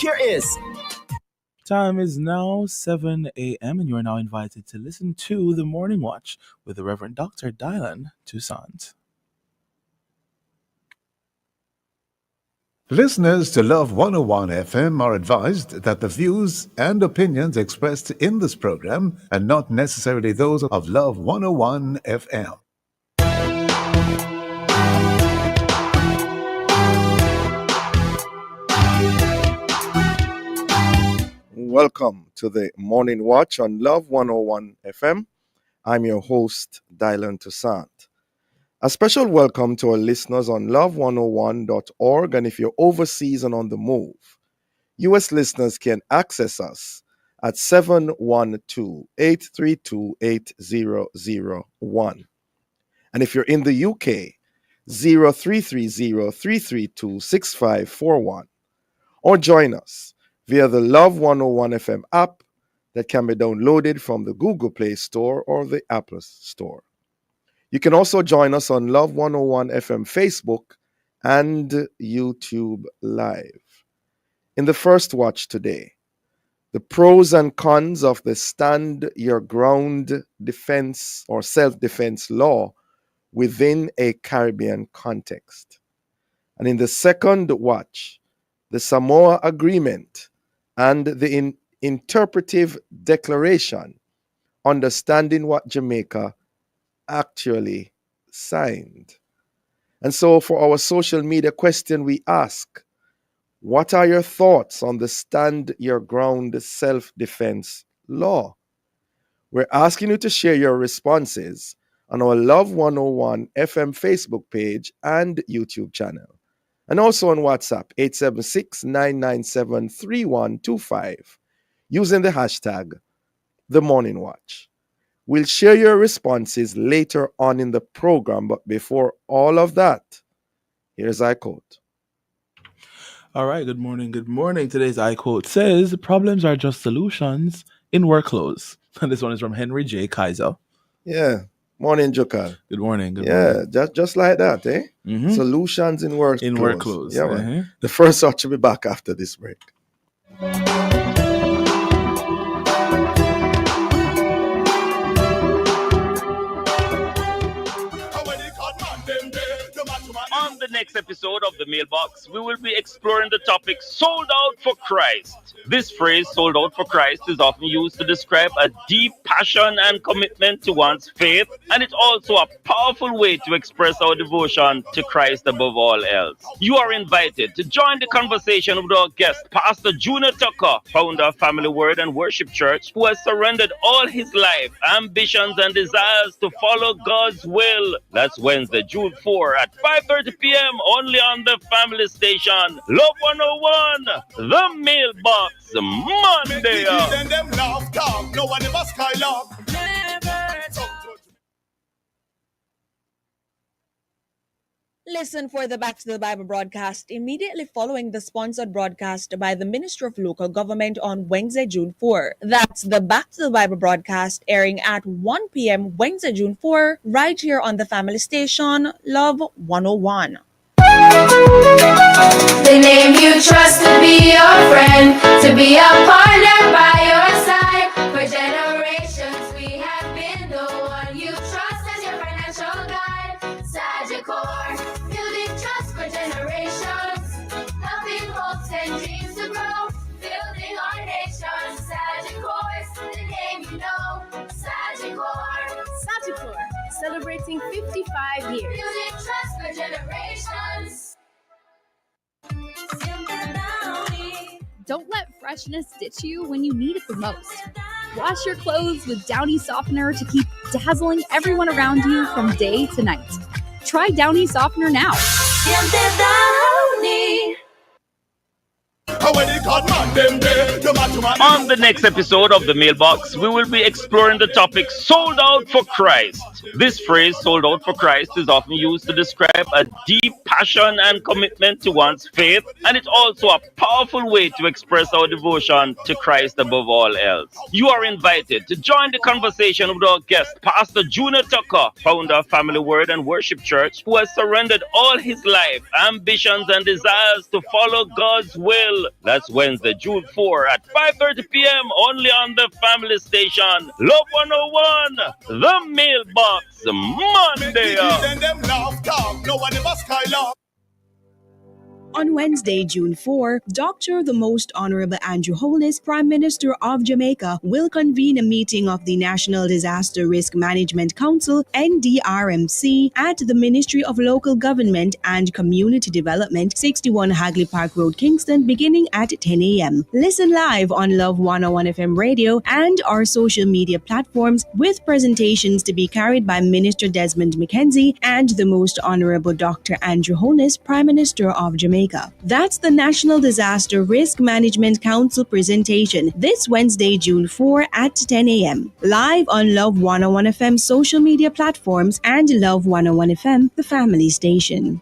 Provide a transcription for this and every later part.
here is... Time is now 7 a.m. and you are now invited to listen to The Morning Watch with the Reverend Dr. Dylan Toussaint. Listeners to Love 101 FM are advised that the views and opinions expressed in this program are not necessarily those of Love 101 FM. Welcome to the Morning Watch on Love 101 FM. I'm your host, Dylan Toussaint. A special welcome to our listeners on love101.org, and if you're overseas and on the move, U.S. listeners can access us at 712-832-8001. And if you're in the UK, 0330-332-6541. Or join us via the Love 101 FM app that can be downloaded from the Google Play Store or the Apple Store. You can also join us on Love 101 FM Facebook and YouTube Live. In the first watch today, the pros and cons of the Stand Your Ground defense or self-defense law within a Caribbean context. And in the second watch, the Samoa Agreement and the interpretive declaration understanding what Jamaica actually signed. And so for our social media question, we ask, what are your thoughts on the Stand Your Ground self-defense law? We're asking you to share your responses on our Love 101 FM Facebook page and YouTube channel. And also on WhatsApp, 876-997-3125, using the hashtag The Morning Watch. We'll share your responses later on in the program, but before all of that, here's I quote. All right, good morning, good morning. Today's I quote says, problems are just solutions in work clothes. And this one is from Henry J. Kaiser. Yeah. Morning, Jokal. Good morning. Good morning. Just like that, eh? Mm-hmm. Solutions in work In clothes. work clothes. Yeah, man. The first watch will be back after this break. On the next episode of The Mailbox, we will be exploring the topic sold out for Christ. This phrase, sold out for Christ, is often used to describe a deep passion and commitment to one's faith, and it's also a powerful way to express our devotion to Christ above all else. You are invited to join the conversation with our guest, Pastor Junior Tucker, founder of Family Word and Worship Church, who has surrendered all his life, ambitions, and desires to follow God's will. That's Wednesday, June 4 at 5:30 p.m. only on the family station, Love 101, The Mailbox, Monday. No one ever skylark. Listen for the Back to the Bible broadcast immediately following the sponsored broadcast by the Ministry of Local Government on Wednesday, June 4. That's the Back to the Bible broadcast airing at 1 p.m. Wednesday, June 4, right here on the family station, Love 101. The name you trust to be your friend, to be a partner by your side. For generations we have been the one you trust as your financial guide. Sagicor, building trust for generations, helping hopes and dreams to grow, building our nation. Sagicor is the name you know. Sagicor. Sagicor, celebrating 55 years. Building trust for generations. Don't let freshness ditch you when you need it the most. Wash your clothes with Downy Softener to keep dazzling everyone around you from day to night. Try Downy Softener now. On the next episode of The Mailbox, we will be exploring the topic sold out for Christ. This phrase, sold out for Christ, is often used to describe a deep passion and commitment to one's faith, and it's also a powerful way to express our devotion to Christ above all else. You are invited to join the conversation with our guest, Pastor Junior Tucker, founder of Family Word and Worship Church, who has surrendered all his life, ambitions, and desires to follow God's will. That's Wednesday, June 4 at 5:30 p.m. only on the family station. Love 101, the mailbox, Make the Monday. youth and them laugh talk. No one ever skylark. On Wednesday, June 4, Dr. the Most Honorable Andrew Holness, Prime Minister of Jamaica, will convene a meeting of the National Disaster Risk Management Council (NDRMC) at the Ministry of Local Government and Community Development, 61 Hagley Park Road, Kingston, beginning at 10 a.m. Listen live on Love 101 FM radio and our social media platforms, with presentations to be carried by Minister Desmond McKenzie and the Most Honorable Dr. Andrew Holness, Prime Minister of Jamaica. That's the National Disaster Risk Management Council presentation this Wednesday, June 4 at 10 a.m. Live on Love 101 FM social media platforms and Love 101 FM, the family station.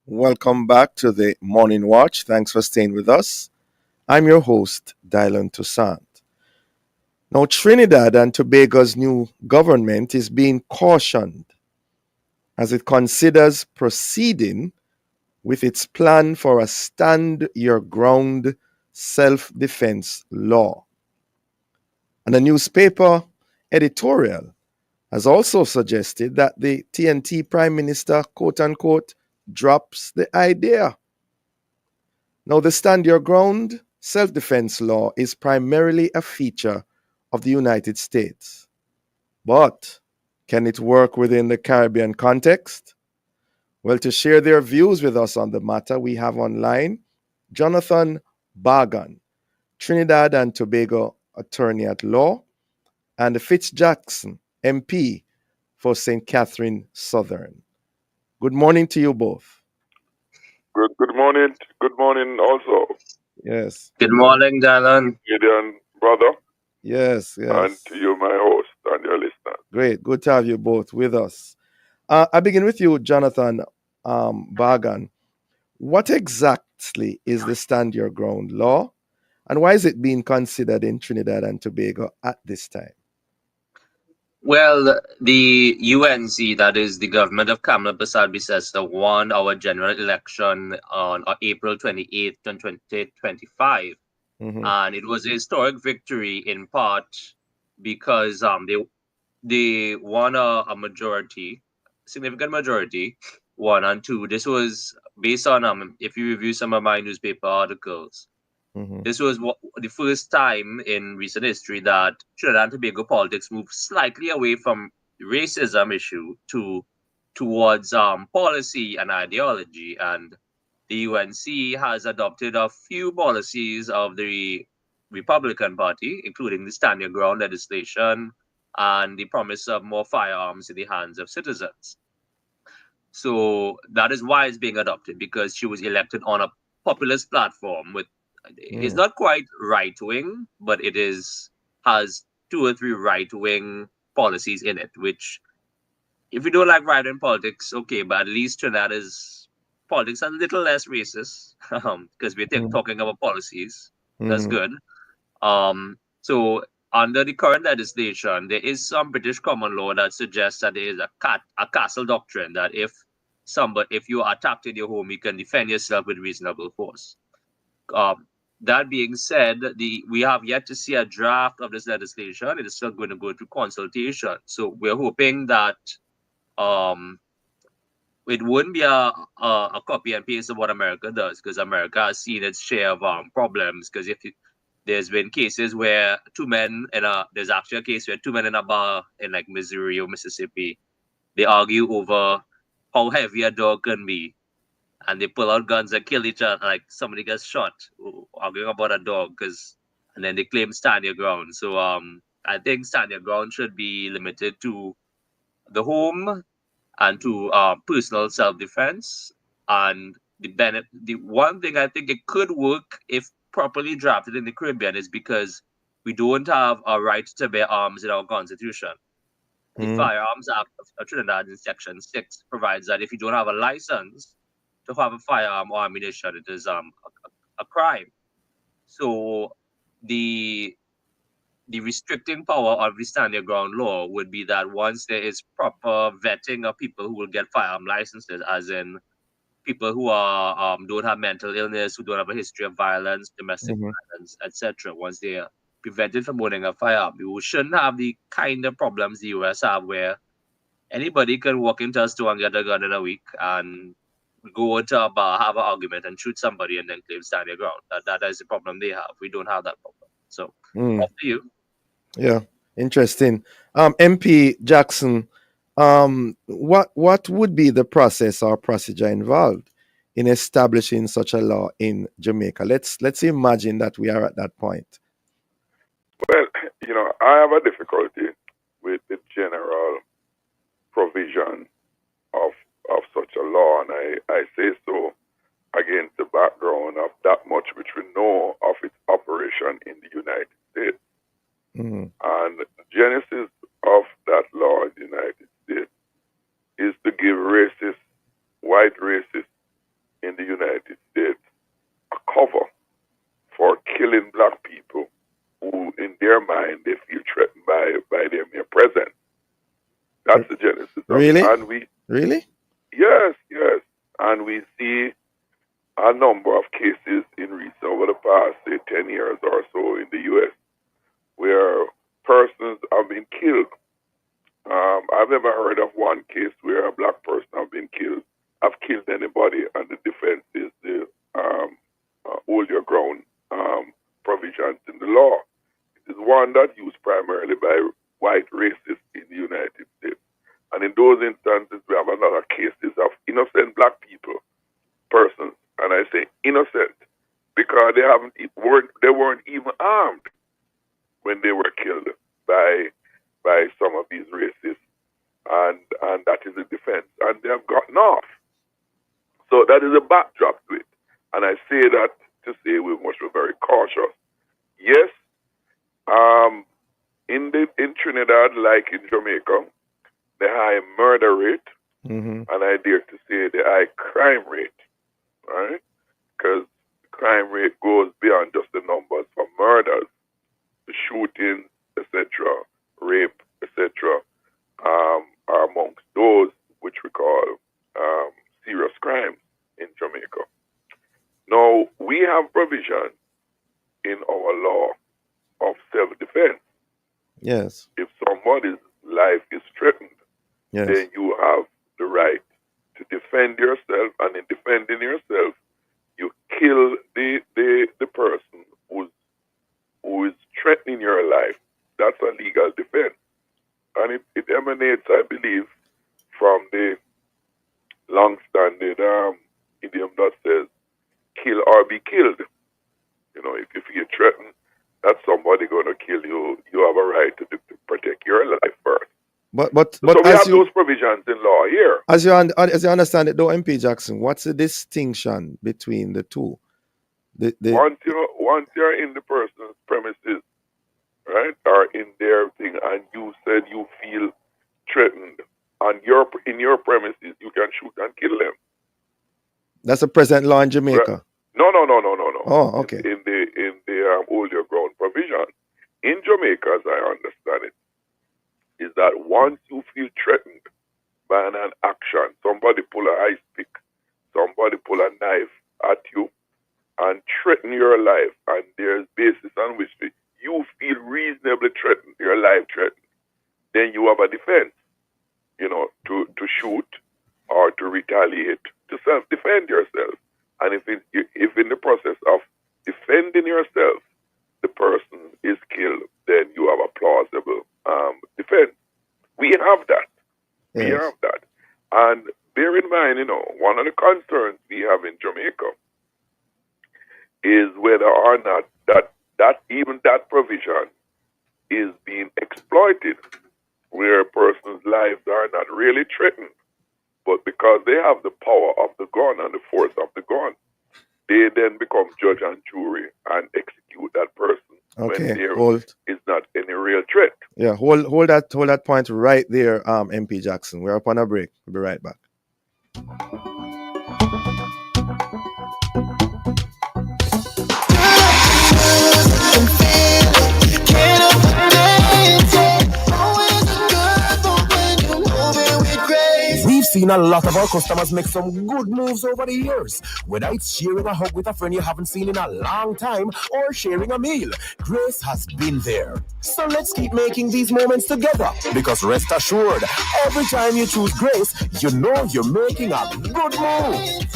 Welcome back to the Morning Watch. Thanks for staying with us. I'm your host, Dylan Toussaint. Now, Trinidad and Tobago's new government is being cautioned as it considers proceeding with its plan for a stand your ground self-defense law. And a newspaper editorial has also suggested that the TNT Prime Minister, quote unquote, drops the idea. Now, the stand your ground self-defense law is primarily a feature of the United States. But can it work within the Caribbean context? Well, to share their views with us on the matter, we have online Jonathan Bargan, Trinidad and Tobago attorney at law, and Fitz Jackson, MP for St. Catherine Southern. Good morning to you both. Good morning. Good morning also. Yes. Good morning, Dylan. Gideon, brother, Yes. and to you, my host, and your listeners. Great. Good to have you both with us. I begin with you, Jonathan Bargan. What exactly is the Stand Your Ground law, and why is it being considered in Trinidad and Tobago at this time? Well, the UNC, that is the government of Kamala Prasad Bisesta, won our general election on April 28th, 2025. And it was a historic victory in part because they won a majority, significant majority, 1 and 2. This was based on, if you review some of my newspaper articles, this was the first time in recent history that Trinidad and Tobago politics moved slightly away from the racism issue towards policy and ideology. And the UNC has adopted a few policies of the Republican Party, including the Stand Your Ground legislation and the promise of more firearms in the hands of citizens. So that is why it's being adopted, because she was elected on a populist platform with it's not quite right wing, but it has 2 or 3 right wing policies in it, which if you don't like right wing politics, okay, but at least Trinidad is politics a little less racist, because we're talking about policies. That's good. So under the current legislation, there is some British common law that suggests that there is a castle doctrine that if you are attacked in your home, you can defend yourself with reasonable force. That being said, we have yet to see a draft of this legislation. It is still going to go through consultation. So we're hoping that it wouldn't be a copy and paste of what America does, because America has seen its share of problems. Because there's been cases where there's actually a case where 2 men in a bar in like Missouri or Mississippi, they argue over how heavy a dog can be. And they pull out guns and kill each other. Like somebody gets shot arguing about a dog, and then they claim stand your ground. So I think stand your ground should be limited to the home and to personal self-defense. And the one thing I think it could work if properly drafted in the Caribbean is because we don't have a right to bear arms in our constitution. The Firearms Act of Trinidad in Section 6 provides that if you don't have a license to have a firearm or ammunition, it is a crime. So the the restricting power of the stand your ground law would be that once there is proper vetting of people who will get firearm licenses, as in people who are don't have mental illness, who don't have a history of violence, domestic violence, etc. Once they are prevented from owning a firearm, you shouldn't have the kind of problems the US have, where anybody can walk into a store and get a gun in a week and go into a bar, have an argument, and shoot somebody, and then claim stand your ground. That is the problem they have. We don't have that problem. So, up to you. Yeah, interesting. MP Jackson, what would be the process or procedure involved in establishing such a law in Jamaica? Let's imagine that we are at that point. Well, I have a difficulty with the general provision of such a law, and I say so against the background of that much which we know of its operation in the United States. And the genesis of that law in the United States is to give white racists in the United States a cover for killing black people who, in their mind, they feel threatened by their mere presence. That's the genesis. Really? And really? Yes. And we see a number of cases in recent, over the past, say, 10 years or so in the U.S., where persons have been killed. I've never heard of one case where a black person have killed anybody, and the defense is the hold your ground provisions in the law. It is one that's used primarily by white racists in the United States. And in those instances, we have another cases of innocent black persons, and I say innocent because they weren't even armed when they were killed by some of these racists, and that is the defense, and they have gotten off. So that is a backdrop to it, and I say that to say we must be very cautious. Yes, in Trinidad, like in Jamaica, the high murder rate, and I dare to say the high crime rate, right? Because crime rate goes beyond just the numbers for murders, the shootings, etc., rape, etc., are amongst those which we call serious crimes in Jamaica. Now, we have provision in our law of self-defense. Yes. If somebody's life is threatened, then you have the right to defend yourself, and in defending yourself, you kill the person who is threatening your life. That's a legal defense. And it emanates, I believe, from the long-standing idiom that says, kill or be killed. If you feel threatened that somebody going to kill you, you have a right to protect your life first. But so we have those provisions in law here. As you understand it, though, MP Jackson, what's the distinction between the two? Once you're in the person's premises, right, or in their thing, and you said you feel threatened, and in your premises, you can shoot and kill them. That's a present law in Jamaica. Right. No. Oh, okay. In the hold your ground provision in Jamaica, as I understand it, is that once you feel threatened by an action, somebody pull a ice pick, somebody pull a knife at you, and threaten your life, and there's basis on which you feel reasonably threatened, your life threatened, then you have a defense, to shoot or to retaliate, to self-defend yourself. And if in the process of defending yourself, the person is killed, then you have a plausible defense. We have that. Yes. We have that. And bear in mind, one of the concerns we have in Jamaica is whether or not that even that provision is being exploited, where a person's lives are not really threatened, but because they have the power of the gun and the force of the gun, they then become judge and jury and execute that person when there is not any real threat. Yeah, hold that point right there, MP Jackson. We're up on a break. We'll be right back. Can't seen a lot of our customers make some good moves over the years. Whether it's sharing a hug with a friend you haven't seen in a long time or sharing a meal, Grace has been there. So let's keep making these moments together, because rest assured, every time you choose Grace, you know you're making a good move.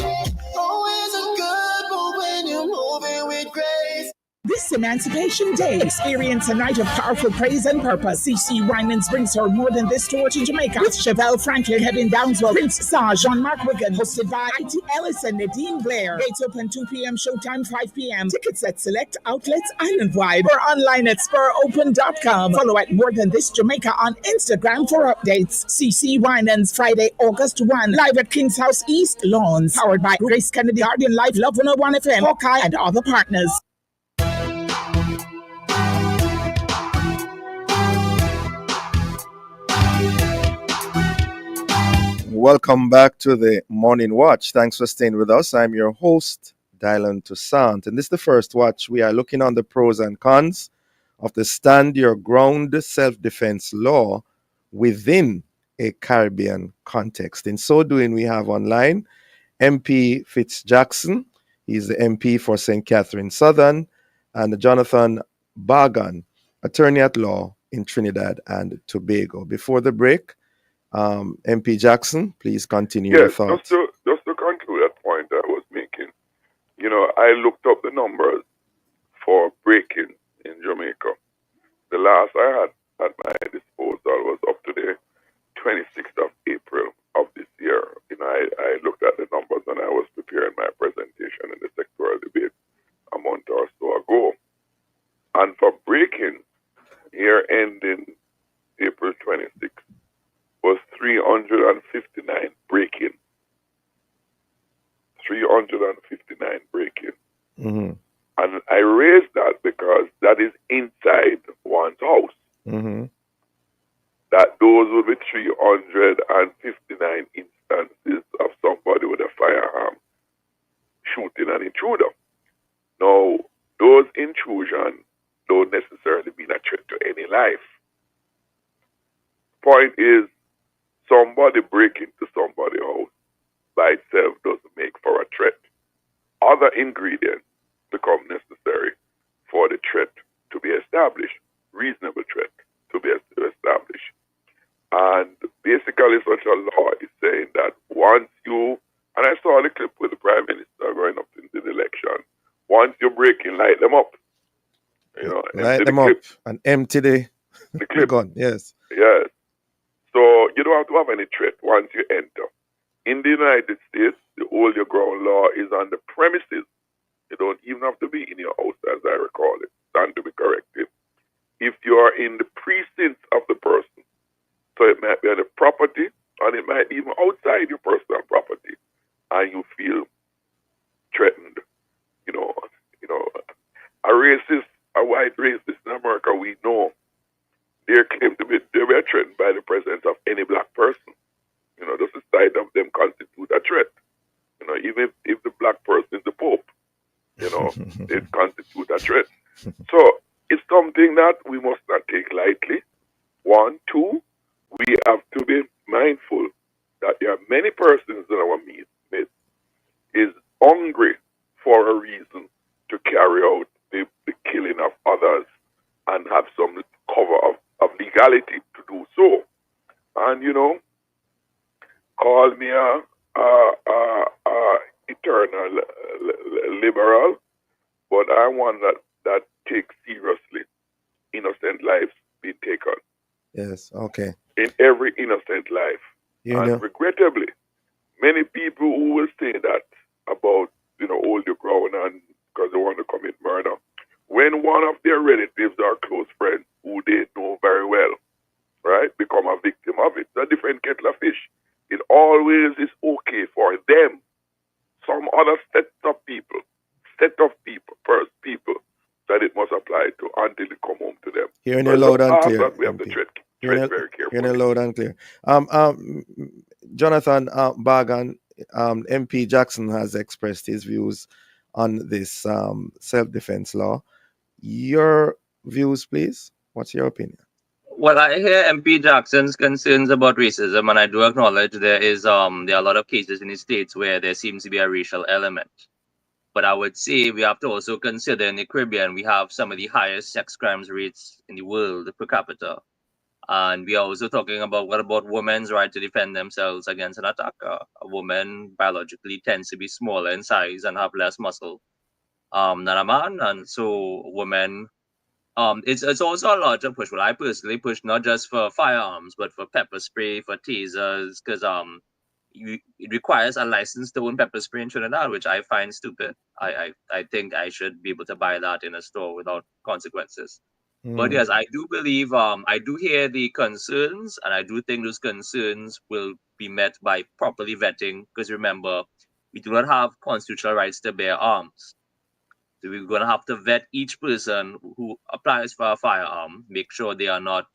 Always a good move when you're moving with Grace. This Emancipation Day, experience a night of powerful praise and purpose. CC Winans brings her More Than This tour to Jamaica with Chevelle Franklin, Kevin Downswell, Prince Saw, Jean-Marc Wigan, hosted by IT Ellis and Nadine Blair. Gates open 2 p.m., showtime 5 p.m. Tickets at select outlets island-wide or online at SpurOpen.com. Follow at More Than This Jamaica on Instagram for updates. CC Winans, Friday, August 1, live at King's House East Lawns. Powered by Grace Kennedy, Guardian Life, Love 101 FM, Hawkeye, and other partners. Welcome back to the Morning Watch. Thanks for staying with us. I'm your host, Dylan Toussaint, and this is the first watch. We are looking on the pros and cons of the Stand Your Ground self-defense law within a Caribbean context. In so doing, we have online MP Fitz Jackson. He's the MP for St. Catherine Southern, and Jonathan Bargan, attorney at law in Trinidad and Tobago. Before the break, MP Jackson, please continue your thoughts. Just to conclude that point I was making, I looked up the numbers for break-ins in Jamaica. The last I had at my disposal was up to the 26th of April of this year. I looked at the numbers when I was preparing my presentation in the sectoral debate a month or so ago. And for break-ins, year ending April 26th, was 359 break-ins. 359 break-ins. Mm-hmm. And I raised that because that is inside one's house. Mm-hmm. That those would be 359 instances of somebody with a firearm shooting an intruder. Now, those intrusions don't necessarily mean a threat to any life. Point is, somebody breaking into somebody's house by itself doesn't make for a threat. Other ingredients become necessary for the threat to be established, reasonable threat to be established. And basically such a law is saying that once you, and I saw the clip with the Prime Minister going up into the election, once you break in, light them up. Light them up and empty the gun, yes. Yes. So you don't have to have any threat once you enter. In the United States, the Hold Your Ground law is on the premises. You don't even have to be in your house, as I recall it. Stand to be corrected. If you are in the precincts of the person, so it might be on the property, and it might be even outside your personal property, and you feel threatened. A white racist in America, we know, they claim to be threatened by the presence of any black person. Just the sight of them constitute a threat. Even if the black person is the Pope, it constitutes a threat. So it's something that we must not take lightly. 1, 2, we have to be mindful that there are many persons in our midst is hungry for a reason to carry out the killing of others and have some cover of legality to do so. And, call me a eternal liberal, but I want that takes seriously innocent lives being taken. Yes, okay. In every innocent life. And regrettably, many people who will say that about, hold your ground and because they want to commit murder, when one of their relatives or close friends who they know very well, right, become a victim of it, it's a different kettle of fish. It always is okay for them, some other set of people, first people, that it must apply to until it come home to them. Hearing you loud and clear. We have to tread very carefully. Hearing you loud and clear. Jonathan Bargan, MP Jackson has expressed his views on this self-defense law. Your views, please. What's your opinion? Well, I hear MP Jackson's concerns about racism, and I do acknowledge there are a lot of cases in the states where there seems to be a racial element. But I would say we have to also consider in the Caribbean we have some of the highest sex crimes rates in the world per capita. And we are also talking about what about women's right to defend themselves against an attacker. A woman biologically tends to be smaller in size and have less muscle than a man, and so women. It's also a larger push. Well, I personally push not just for firearms, but for pepper spray, for tasers, because it requires a license to own pepper spray in Trinidad, which I find stupid. I think I should be able to buy that in a store without consequences. But yes, I do believe I do hear the concerns, and I do think those concerns will be met by properly vetting. Because remember, we do not have constitutional rights to bear arms. So we're going to have to vet each person who applies for a firearm, make sure they are not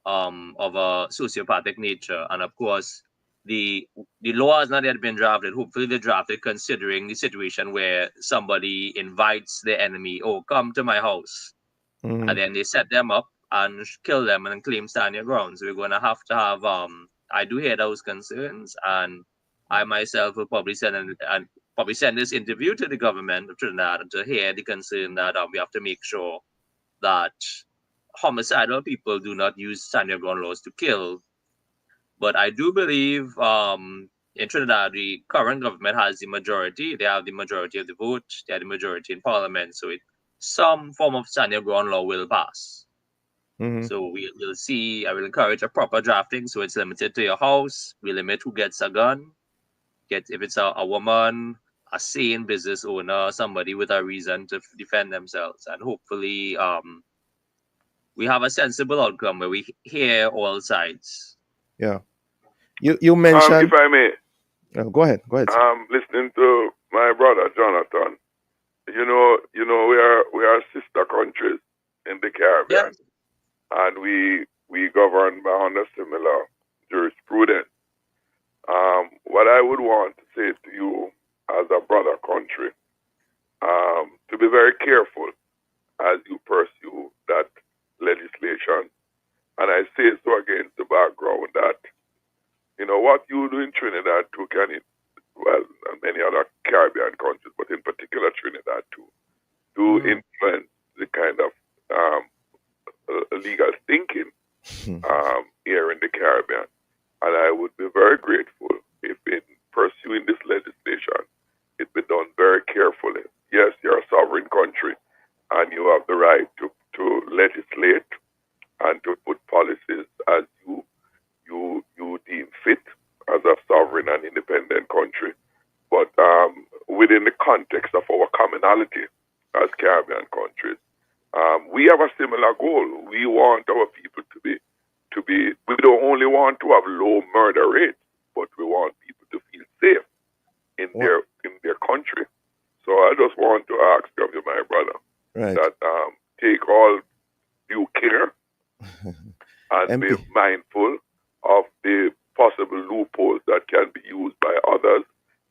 of a sociopathic nature. And of course, the law has not yet been drafted. Hopefully, they're drafted considering the situation where somebody invites their enemy, oh, come to my house. And then they set them up and kill them and claim stand your ground. So we're going to have I do hear those concerns, and I myself will probably send this interview to the government of Trinidad to hear the concern that we have to make sure that homicidal people do not use stand your ground laws to kill. But I do believe in Trinidad, the current government has the majority. They have the majority of the vote. They have the majority in parliament. So some form of stand your ground law will pass. So we'll see. I will encourage a proper drafting. So it's limited to your house. We limit who gets a gun. If it's a woman, a sane business owner, somebody with a reason to defend themselves. And hopefully we have a sensible outcome where we hear all sides. Yeah. You mentioned. If I may. Go ahead. Listening to my brother Jonathan. You know, we are sister countries in the Caribbean, and we govern by under similar jurisprudence. What I would want to say to you as a brother country, to be very careful as you pursue that legislation. And I say so against the background that, what you do in Trinidad too and many other Caribbean countries, but in particular Trinidad too, do influence the kind of legal thinking here in the Caribbean. And I would be very grateful if in pursuing this legislation, it be done very carefully. Yes, you're a sovereign country, and you have the right to legislate and to put policies as you deem fit as a sovereign and independent country. But within the context of our commonality as Caribbean countries, we have a similar goal. We want our people to be. We don't only want to have low murder rates, but we want people to feel safe in their country. So I just want to ask of you, my brother, that take all due care and be mindful of the possible loopholes that can be used by others,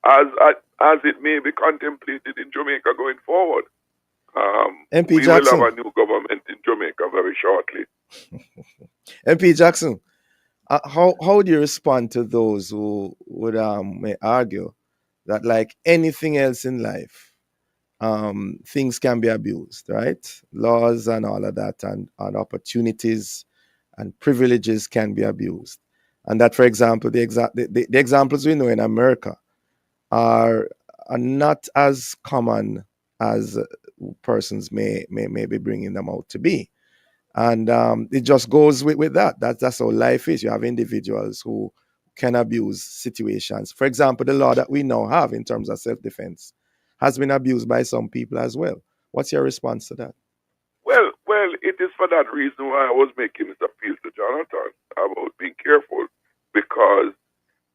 as it may be contemplated in Jamaica going forward. MP we Jackson. will have a new government in Jamaica very shortly. MP Jackson, how would you respond to those who would may argue that, like anything else in life, things can be abused, right? Laws and all of that, and opportunities and privileges can be abused, and that, for example, the examples we know in America are not as common as persons may be bringing them out to be. And it just goes with that. That's how life is. You have individuals who can abuse situations. For example, the law that we now have in terms of self-defense has been abused by some people as well. What's your response to that? Well, it is for that reason why I was making this appeal to Jonathan about being careful, because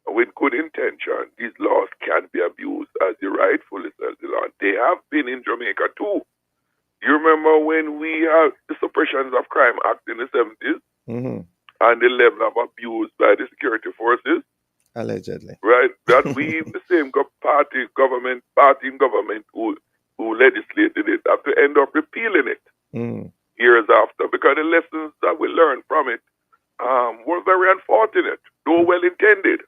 with good intention, these laws can be abused as you rightfully said, the law. They have been in Jamaica too. You remember when we had the Suppressions of Crime Act in the 70s and the level of abuse by the security forces? Allegedly. Right? That we, the same party in government who legislated it, have to end up repealing it years after, because the lessons that we learned from it were very unfortunate, though well intended.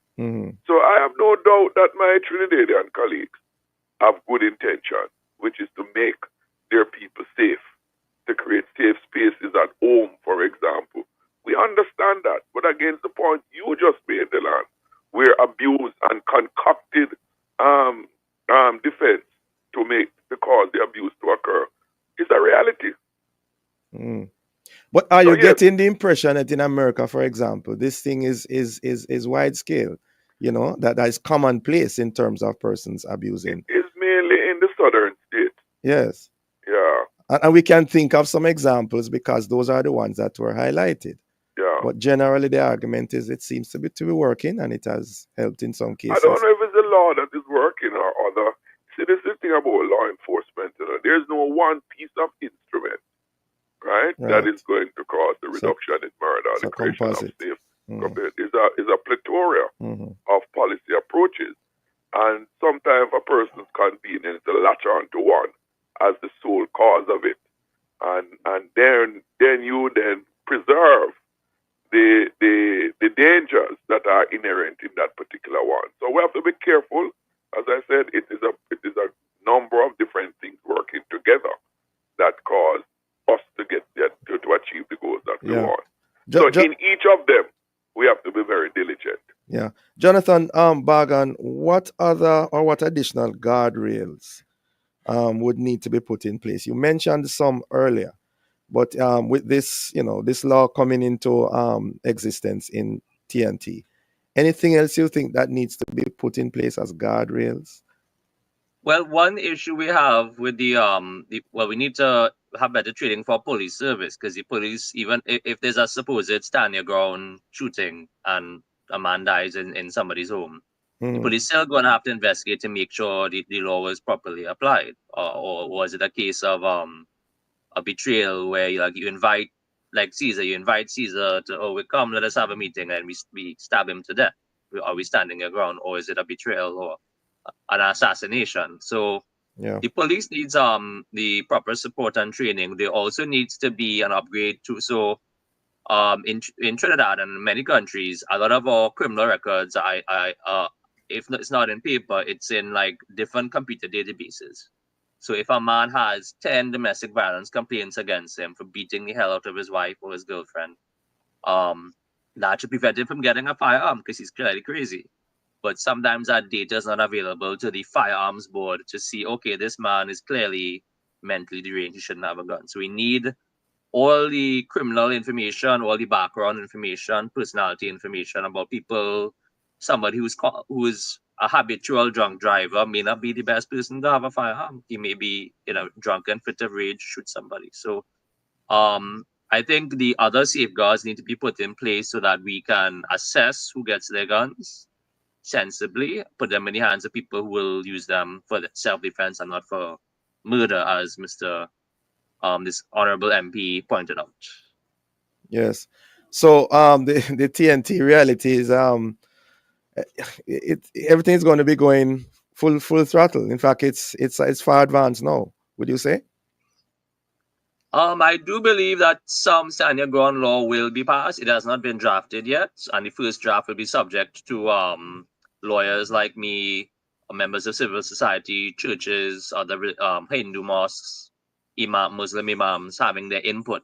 So I have no doubt that my Trinidadian colleagues have good intention, which is to make their people safe, to create safe spaces at home, for example. We understand that, but against the point you just made, Delan, where abuse and concocted defense to cause the abuse to occur is a reality. But are you getting the impression that in America, for example, this thing is wide scale? You know, that is commonplace in terms of persons abusing. It's mainly in the southern states. Yes. Yeah. And we can think of some examples because those are the ones that were highlighted. Yeah. But generally, the argument is it seems to be working, and it has helped in some cases. I don't know if it's the law that is working or other. See, this is the thing about law enforcement. You know, there's no one piece of instrument, right, that is going to cause the reduction in murder, the creation of safe. Is a plethora of policy approaches, and sometimes a person's convenience to latch on to one as the sole cause of it, and then you preserve the dangers that are inherent in that particular one. So we have to be careful. As I said, it is a number of different things working together that cause us to get to achieve the goals that we want. So in each of them, we have to be very diligent. Yeah. Jonathan Bagan, what additional guardrails would need to be put in place? You mentioned some earlier, but with this, this law coming into existence in TNT, anything else you think that needs to be put in place as guardrails? Well, one issue we have with we need to have better training for police service, because the police, even if there's a supposed stand your ground shooting and a man dies in somebody's home, the police still going to have to investigate to make sure the law was properly applied. Or was it a case of a betrayal where you invite, like Caesar, to, we come, let us have a meeting, and we stab him to death. Are we standing your ground, or is it a betrayal or an assassination? So the police needs the proper support and training. There also needs to be an upgrade too. So in Trinidad and many countries, a lot of our criminal records, if it's not in paper, it's in like different computer databases. So if a man has 10 domestic violence complaints against him for beating the hell out of his wife or his girlfriend, that should prevent him from getting a firearm because he's clearly crazy. But sometimes that data is not available to the firearms board to see, okay, this man is clearly mentally deranged, he shouldn't have a gun. So we need all the criminal information, all the background information, personality information about people. Somebody who is a habitual drunk driver may not be the best person to have a firearm. He may be, drunk and fit of rage, shoot somebody. So I think the other safeguards need to be put in place so that we can assess who gets their guns sensibly, put them in the hands of people who will use them for self-defense and not for murder, as Mr. This honorable MP pointed out. Yes. So the TNT reality is everything is going to be going full throttle. In fact, it's far advanced now. Would you say? I do believe that some stand your ground law will be passed. It has not been drafted yet, and the first draft will be subject to lawyers like me, members of civil society, churches, other Hindu mosques, Muslim imams having their input.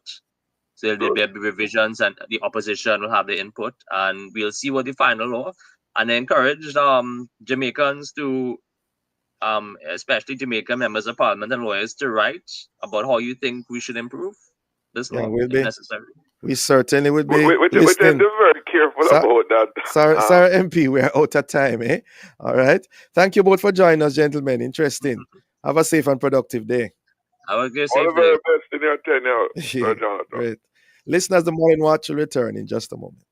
So there'll be revisions, and the opposition will have their input, and we'll see what the final law. And I encourage Jamaicans to, especially Jamaican members of parliament and lawyers, to write about how you think we should improve this law if necessary. We certainly would be we're very careful about that. Sorry, MP, we're out of time, eh? All right. Thank you both for joining us, gentlemen. Interesting. Have a safe and productive day. Have a good All the very best in your tenure, Sir Jonathan. Great. Listeners, the Morning Watch will return in just a moment.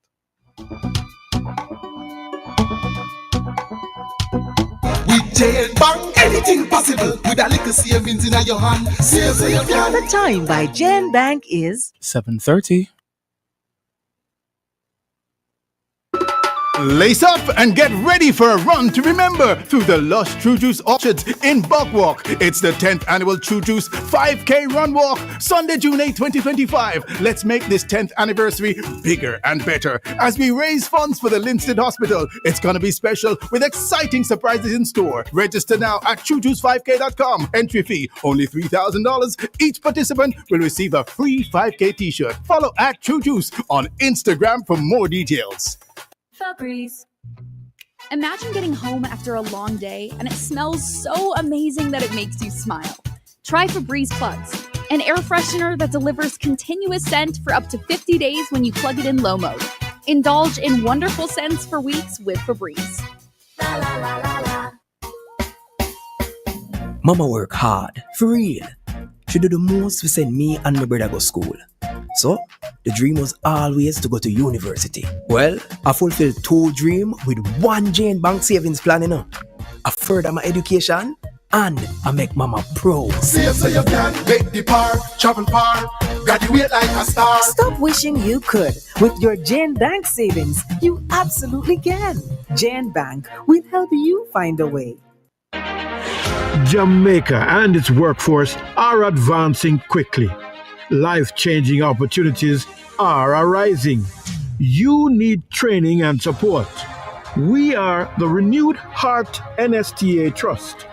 With J Bank, anything possible. With a little savings in your hand. Save Now the time by Jan Bank is 7:30. Lace up and get ready for a run to remember through the lush True Juice orchards in Buckwalk. It's the 10th annual True Juice 5K Run Walk, Sunday, June 8, 2025. Let's make this 10th anniversary bigger and better as we raise funds for the Linstead Hospital. It's going to be special with exciting surprises in store. Register now at truejuice5k.com. Entry fee only $3,000. Each participant will receive a free 5K t-shirt. Follow at True Juice on Instagram for more details. Febreze. Imagine getting home after a long day and it smells so amazing that it makes you smile. Try Febreze Plugs, an air freshener that delivers continuous scent for up to 50 days when you plug it in low mode. Indulge in wonderful scents for weeks with Febreze. La la la la la. Mama work hard, for real. She do the most to send me and my brother go school. So, the dream was always to go to university. Well, I fulfilled 2 dreams with 1 Jane Bank savings plan, you know. I further my education and I make mama proud. Save so you can make the par, travel par, graduate like a star. Stop wishing you could. With your Jane Bank savings, you absolutely can. Jane Bank will help you find a way. Jamaica and its workforce are advancing quickly. Life-changing opportunities are arising. You need training and support. We are the Renewed Heart NSTA Trust,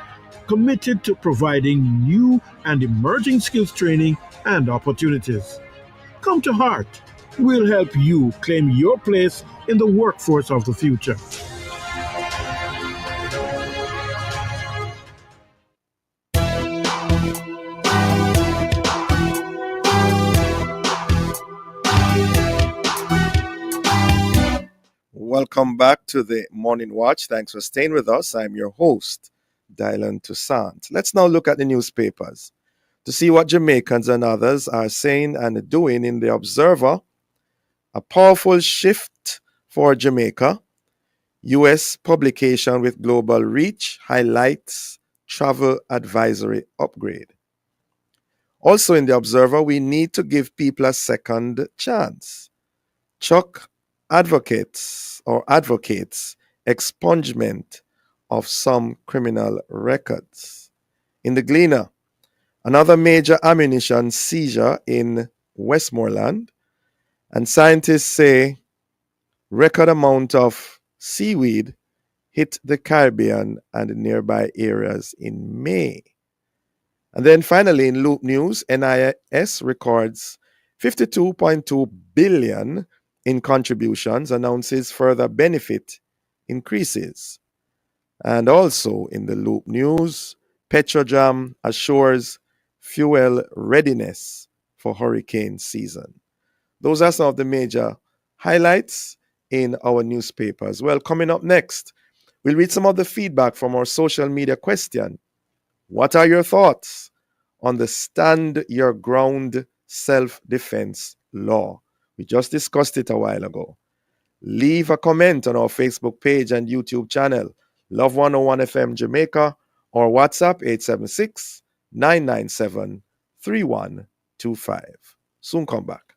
committed to providing new and emerging skills training and opportunities. Come to Heart. We'll help you claim your place in the workforce of the future. Welcome back to the Morning Watch. Thanks for staying with us. I'm your host, Dylan Toussaint. Let's now look at the newspapers to see what Jamaicans and others are saying and doing in the Observer. A powerful shift for Jamaica. U.S. publication with global reach highlights travel advisory upgrade. Also in the Observer, we need to give people a second chance. Chuck advocates expungement of some criminal records. In the Gleaner, another major ammunition seizure in Westmoreland, and scientists say record amount of seaweed hit the Caribbean and nearby areas in May. And then finally in Loop News, NIS records 52.2 billion in contributions, announces further benefit increases. And also in the Loop News, Petrojam assures fuel readiness for hurricane season. Those are some of the major highlights in our newspapers. Well, coming up next, we'll read some of the feedback from our social media question. What are your thoughts on the Stand Your Ground self-defense law? We just discussed it a while ago. Leave a comment on our Facebook page and YouTube channel, Love 101 FM Jamaica, or WhatsApp 876-997-3125. Soon come back.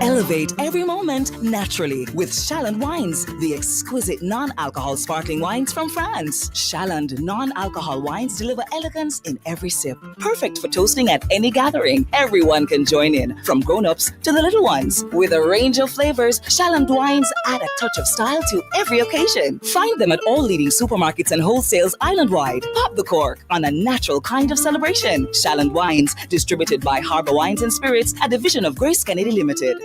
Elevate every moment naturally with Chaland Wines, the exquisite non-alcohol sparkling wines from France. Chaland non-alcohol wines deliver elegance in every sip. Perfect for toasting at any gathering. Everyone can join in, from grown-ups to the little ones. With a range of flavors, Chaland Wines add a touch of style to every occasion. Find them at all leading supermarkets and wholesales island-wide. Pop the cork on a natural kind of celebration. Chaland Wines, distributed by Harbour Wines and Spirits, a division of Grace Kennedy Limited.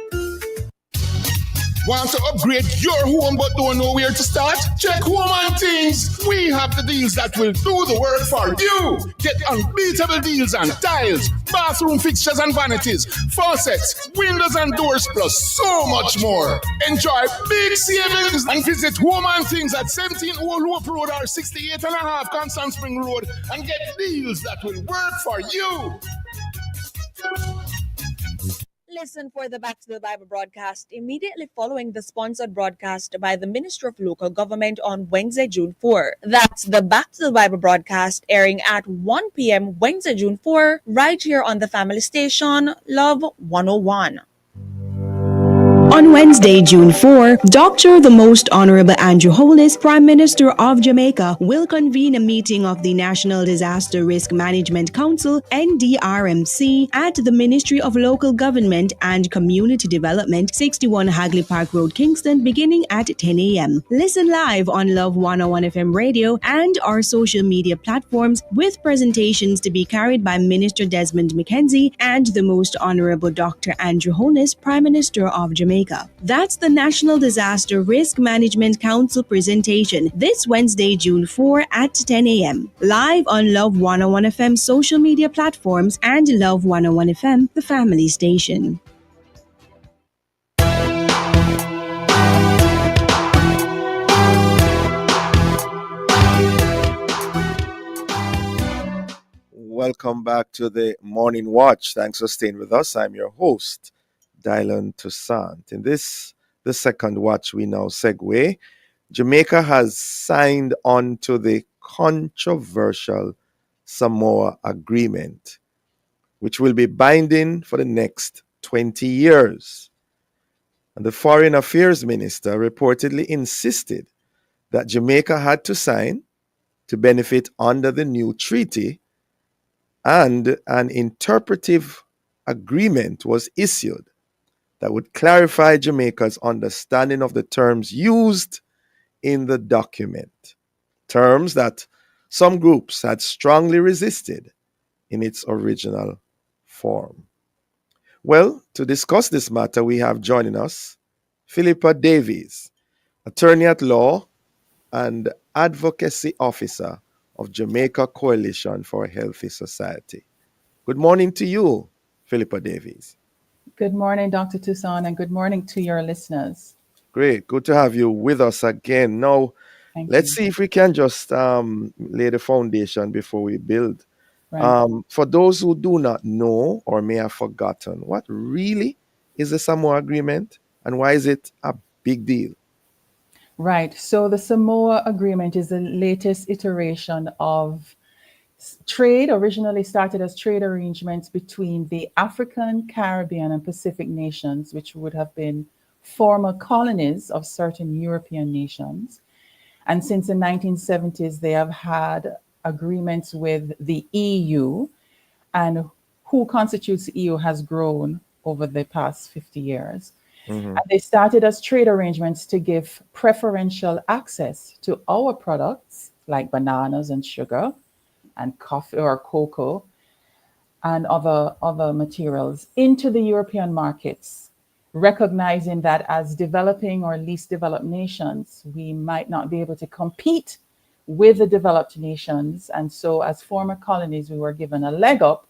Want to upgrade your home but don't know where to start? Check Home and Things. We have the deals that will do the work for you. Get unbeatable deals on tiles, bathroom fixtures and vanities, faucets, windows and doors, plus so much more. Enjoy big savings and visit Home and Things at 17 Old Hope Road or 68.5 Constant Spring Road and get deals that will work for you. Listen for the Back to the Bible broadcast immediately following the sponsored broadcast by the Ministry of Local Government on Wednesday, June 4. That's the Back to the Bible broadcast airing at 1 p.m. Wednesday, June 4, right here on the family station, Love 101. On Wednesday, June 4, Dr. the Most Honorable Andrew Holness, Prime Minister of Jamaica, will convene a meeting of the National Disaster Risk Management Council, NDRMC, at the Ministry of Local Government and Community Development, 61 Hagley Park Road, Kingston, beginning at 10 a.m. Listen live on Love 101 FM radio and our social media platforms, with presentations to be carried by Minister Desmond McKenzie and the Most Honorable Dr. Andrew Holness, Prime Minister of Jamaica. That's the National Disaster Risk Management Council presentation this Wednesday, June 4 at 10 a.m. Live on Love 101 FM social media platforms and Love 101 FM, the family station. Welcome back to the Morning Watch. Thanks for staying with us. I'm your host, Dylan Toussaint. In the second watch, we now segue. Jamaica has signed on to the controversial Samoa Agreement, which will be binding for the next 20 years. And the Foreign Affairs Minister reportedly insisted that Jamaica had to sign to benefit under the new treaty, and an interpretive agreement was issued that would clarify Jamaica's understanding of the terms used in the document, terms that some groups had strongly resisted in its original form. Well, to discuss this matter, we have joining us Philippa Davies, attorney at law and advocacy officer of Jamaica Coalition for a Healthy Society. Good morning to you, Philippa Davies. Good morning, Dr. Toussaint, and good morning to your listeners. Great. Good to have you with us again. Now, let's see if we can just lay the foundation before we build. Right. For those who do not know or may have forgotten, what really is the Samoa Agreement and why is it a big deal? Right. So the Samoa Agreement is the latest iteration of trade, originally started as trade arrangements between the African, Caribbean, and Pacific nations, which would have been former colonies of certain European nations. And since the 1970s, they have had agreements with the EU, and who constitutes the EU has grown over the past 50 years. And they started as trade arrangements to give preferential access to our products like bananas and sugar and coffee or cocoa and other materials into the European markets, recognizing that as developing or least developed nations, we might not be able to compete with the developed nations. And so as former colonies, we were given a leg up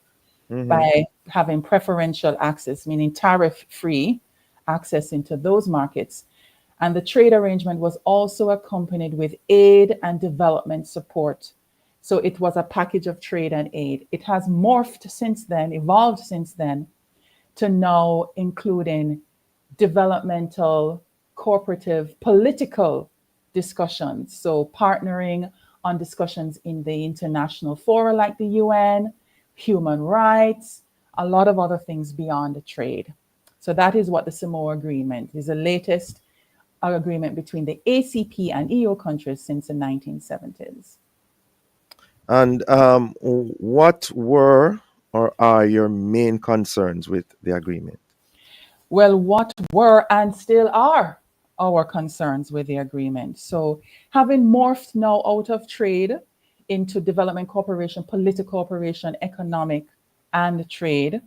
by having preferential access, meaning tariff-free access into those markets. And the trade arrangement was also accompanied with aid and development support. So it was a package of trade and aid. It has morphed since then, evolved since then, to now including developmental, cooperative, political discussions. So partnering on discussions in the international fora like the UN, human rights, a lot of other things beyond the trade. So that is what the Samoa Agreement is, the latest agreement between the ACP and EU countries since the 1970s. And what were or are your main concerns with the agreement? Well, what were and still are our concerns with the agreement? So having morphed now out of trade into development cooperation, political cooperation, economic and trade,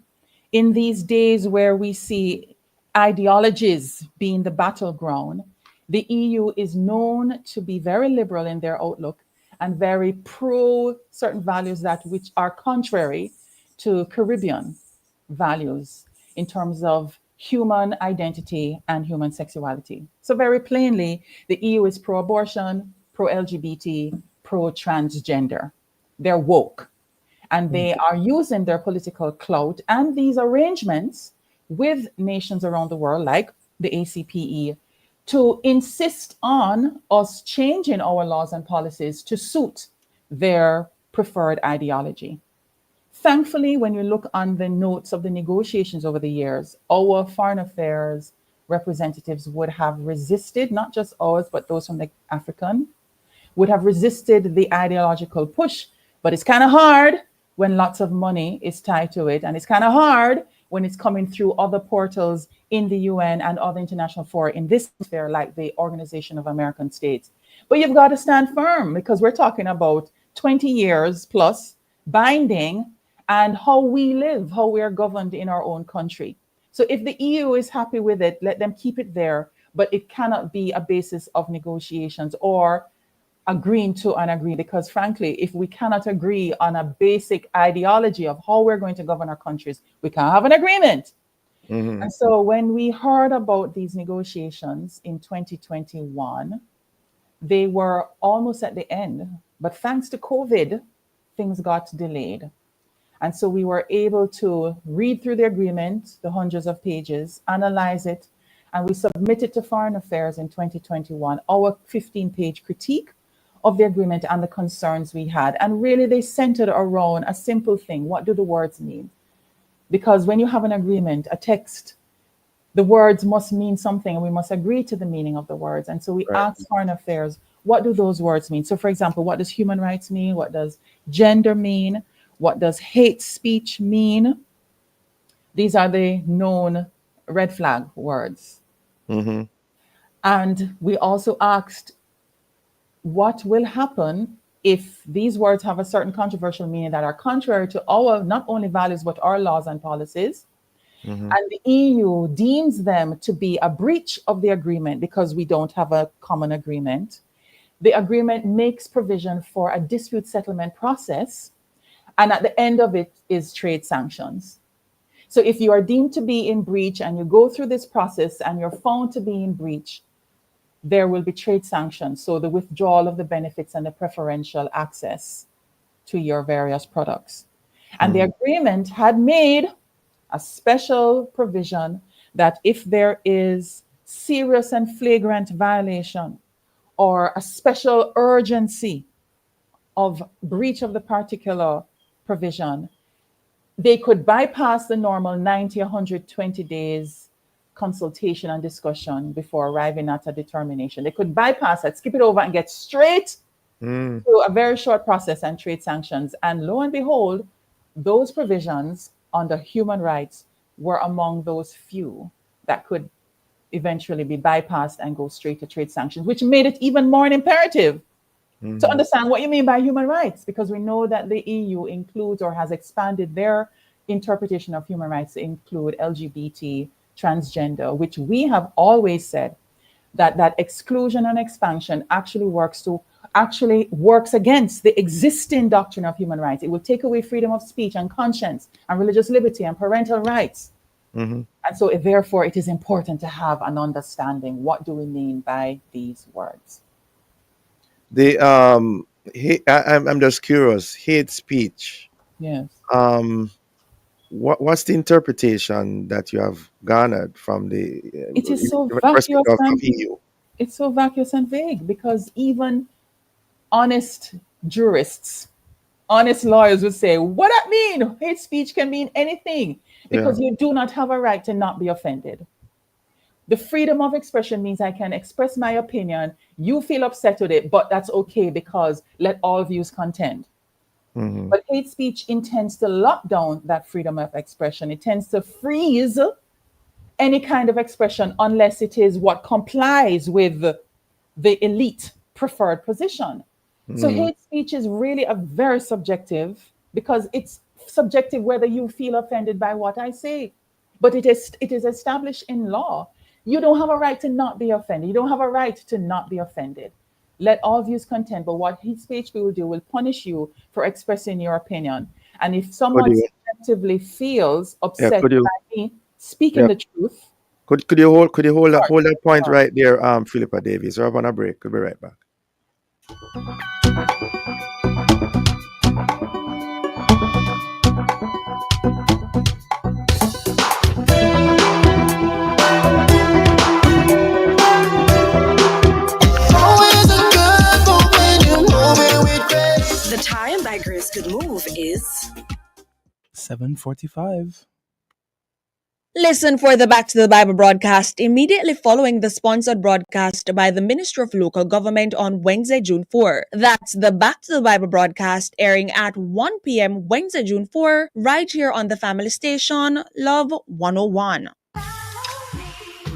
in these days where we see ideologies being the battleground, the EU is known to be very liberal in their outlook and very pro certain values that which are contrary to Caribbean values in terms of human identity and human sexuality. So very plainly, the EU is pro-abortion, pro-LGBT, pro-transgender. They're woke. And they are using their political clout and these arrangements with nations around the world, like the ACPE, to insist on us changing our laws and policies to suit their preferred ideology. Thankfully, when you look on the notes of the negotiations over the years, our foreign affairs representatives would have resisted, not just ours, but those from the African, would have resisted the ideological push. But it's kind of hard when lots of money is tied to it. And it's kind of hard when it's coming through other portals in the UN and other international fora in this sphere, like the Organization of American States. But you've got to stand firm, because we're talking about 20 years plus binding and how we live, how we are governed in our own country. So if the EU is happy with it, let them keep it there, but it cannot be a basis of negotiations or agreeing to an agree, because frankly, if we cannot agree on a basic ideology of how we're going to govern our countries, we can't have an agreement. Mm-hmm. And so when we heard about these negotiations in 2021, they were almost at the end, but thanks to COVID, things got delayed. And so we were able to read through the agreement, the hundreds of pages, analyze it, and we submitted to Foreign Affairs in 2021 our 15-page critique of the agreement and the concerns we had. And really they centered around a simple thing. What do the words mean? Because when you have an agreement, a text, the words must mean something, and we must agree to the meaning of the words. And so we asked Foreign Affairs, what do those words mean? So for example, what does human rights mean? What does gender mean? What does hate speech mean? These are the known red flag words. Mm-hmm. And we also asked, what will happen if these words have a certain controversial meaning that are contrary to our not only values, but our laws and policies? Mm-hmm. And the EU deems them to be a breach of the agreement because we don't have a common agreement. The agreement makes provision for a dispute settlement process, and at the end of it is trade sanctions. So if you are deemed to be in breach and you go through this process and you're found to be in breach, there will be trade sanctions. So the withdrawal of the benefits and the preferential access to your various products. And the agreement had made a special provision that if there is serious and flagrant violation or a special urgency of breach of the particular provision, they could bypass the normal 90, 120 days consultation and discussion before arriving at a determination. They could bypass it, skip it over, and get straight to a very short process and trade sanctions. And lo and behold, those provisions under human rights were among those few that could eventually be bypassed and go straight to trade sanctions, which made it even more an imperative to understand what you mean by human rights, because we know that the EU includes or has expanded their interpretation of human rights to include LGBT, transgender, which we have always said that exclusion and expansion actually works against the existing doctrine of human rights. It will take away freedom of speech and conscience and religious liberty and parental rights. Mm-hmm. And so therefore it is important to have an understanding. What do we mean by these words? I'm just curious. Hate speech. Yes. What's the interpretation that you have garnered from the It is so perspective vacuous of and EU? it's so vacuous and vague, because even honest jurists, honest lawyers would say, what that mean? Hate speech can mean anything, because you do not have a right to not be offended. The freedom of expression means I can express my opinion. You feel upset with it, but that's okay, because let all views contend. Mm-hmm. But hate speech intends to lock down that freedom of expression. It tends to freeze any kind of expression unless it is what complies with the elite preferred position. So hate speech is really a very subjective, because it's subjective whether you feel offended by what I say. But it is established in law. You don't have a right to not be offended. You don't have a right to not be offended. Let all views contend. But what hate speech will do will punish you for expressing your opinion. And if someone subjectively feels upset by me speaking the truth, could you hold that point right there, Philippa Davies? We're on a break. We'll be right back. Sports. 7:45. Listen for the Back to the Bible broadcast immediately following the sponsored broadcast by the Ministry of Local Government on Wednesday, June 4. That's the Back to the Bible broadcast airing at 1 p.m. Wednesday, June 4, right here on the family station, Love 101.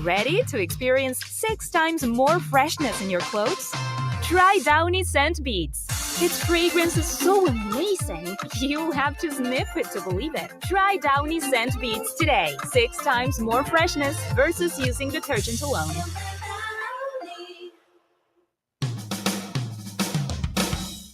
Ready to experience 6 times more freshness in your clothes? Try Downy Scent Beads. Its fragrance is so amazing, you have to sniff it to believe it. Try Downy Scent Beads today. 6 times more freshness versus using detergent alone.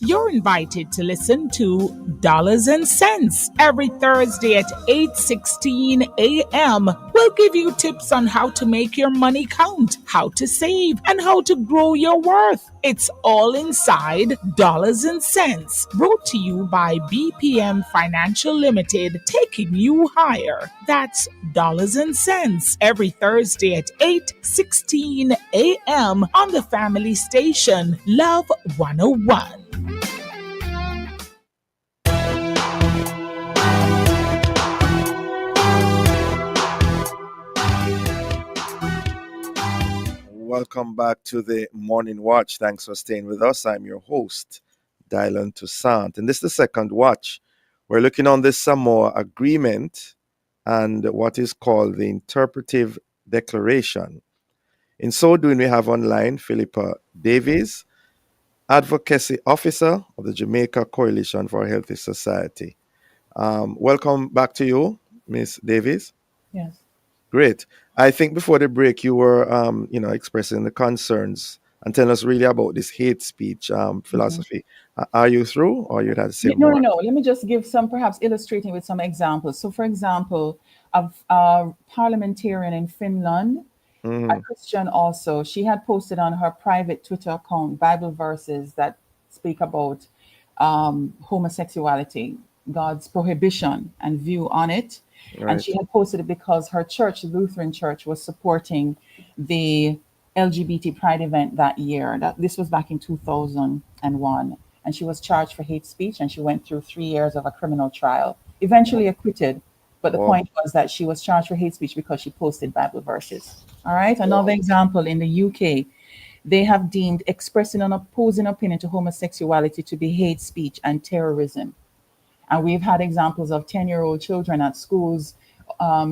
You're invited to listen to Dollars and Cents every Thursday at 8:16 a.m. We'll give you tips on how to make your money count, how to save, and how to grow your worth. It's all inside Dollars and Cents, brought to you by BPM Financial Limited, taking you higher. That's Dollars and Cents every Thursday at 8:16 a.m. on the family station, Love 101. Welcome back to the Morning Watch. Thanks for staying with us. I'm your host, Dylan Toussaint. And this is the second watch. We're looking on this Samoa Agreement and what is called the Interpretive Declaration. In so doing, we have online Philippa Davies, Advocacy Officer of the Jamaica Coalition for a Healthy Society. Welcome back to you, Ms. Davies. Yes. Great. I think before the break, you were, expressing the concerns and telling us really about this hate speech philosophy. Are you through, or you'd have to say more? No. Let me just give some, perhaps illustrating with some examples. So, for example, a parliamentarian in Finland, a Christian also, she had posted on her private Twitter account Bible verses that speak about homosexuality, God's prohibition and view on it. Right. And she had posted it because her church, the Lutheran Church, was supporting the LGBT Pride event that year. This was back in 2001. And she was charged for hate speech, and she went through 3 years of a criminal trial, eventually acquitted. But the point was that she was charged for hate speech because she posted Bible verses. All right. Another example, in the UK, they have deemed expressing an opposing opinion to homosexuality to be hate speech and terrorism. And we've had examples of 10-year-old children at schools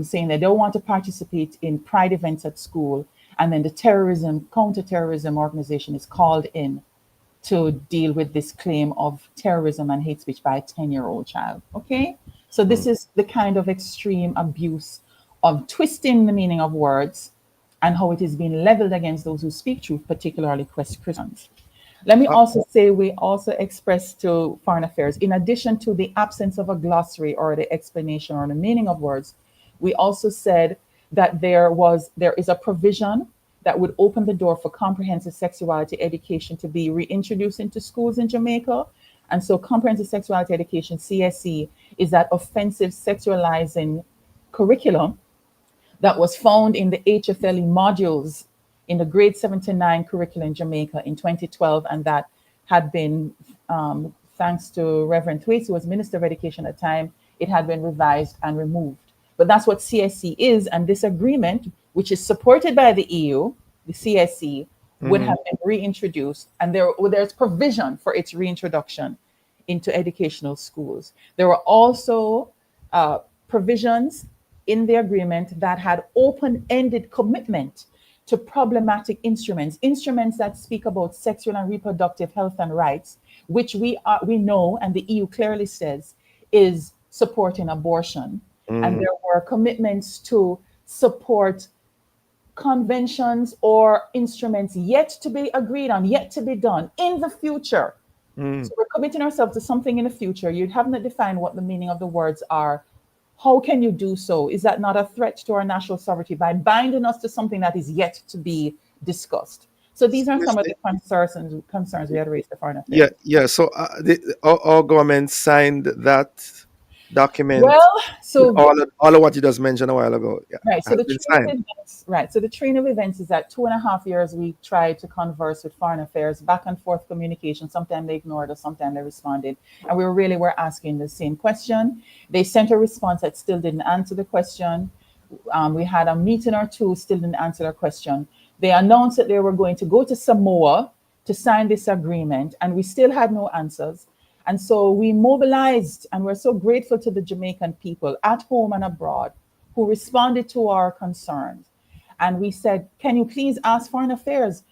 saying they don't want to participate in pride events at school. And then the counterterrorism organization is called in to deal with this claim of terrorism and hate speech by a 10-year-old child. Okay? So this is the kind of extreme abuse of twisting the meaning of words and how it is being leveled against those who speak truth, particularly Christians. Let me also say, we also expressed to Foreign Affairs, in addition to the absence of a glossary or the explanation or the meaning of words, we also said that there is a provision that would open the door for comprehensive sexuality education to be reintroduced into schools in Jamaica. And so comprehensive sexuality education, CSE, is that offensive sexualizing curriculum that was found in the HFLE modules in the grade 7 to 9 curriculum in Jamaica in 2012, and that had been, thanks to Reverend Thwaites, who was Minister of Education at the time, it had been revised and removed. But that's what CSE is, and this agreement, which is supported by the EU, the CSE, would have been reintroduced, and there's provision for its reintroduction into educational schools. There were also provisions in the agreement that had open-ended commitment to problematic instruments that speak about sexual and reproductive health and rights, which we know, and the EU clearly says, is supporting abortion. And there were commitments to support conventions or instruments yet to be agreed on, yet to be done in the future. So we're committing ourselves to something in the future. You haven't defined what the meaning of the words are. How can you do so? Is that not a threat to our national sovereignty by binding us to something that is yet to be discussed? So these are some of the concerns we had raised to Foreign Affairs. Yeah. So our government signed that document Well, so all of what you just mentioned a while ago. Yeah, right. So has the been train of signed. events, right. So the train of events is that 2.5 years we tried to converse with Foreign Affairs, back and forth communication. Sometimes they ignored us, sometimes they responded, and we really were asking the same question. They sent a response that still didn't answer the question. We had a meeting or two, still didn't answer their question. They announced that they were going to go to Samoa to sign this agreement, and we still had no answers. And so we mobilized, and we're so grateful to the Jamaican people at home and abroad who responded to our concerns. And we said, can you please ask Foreign Affairs,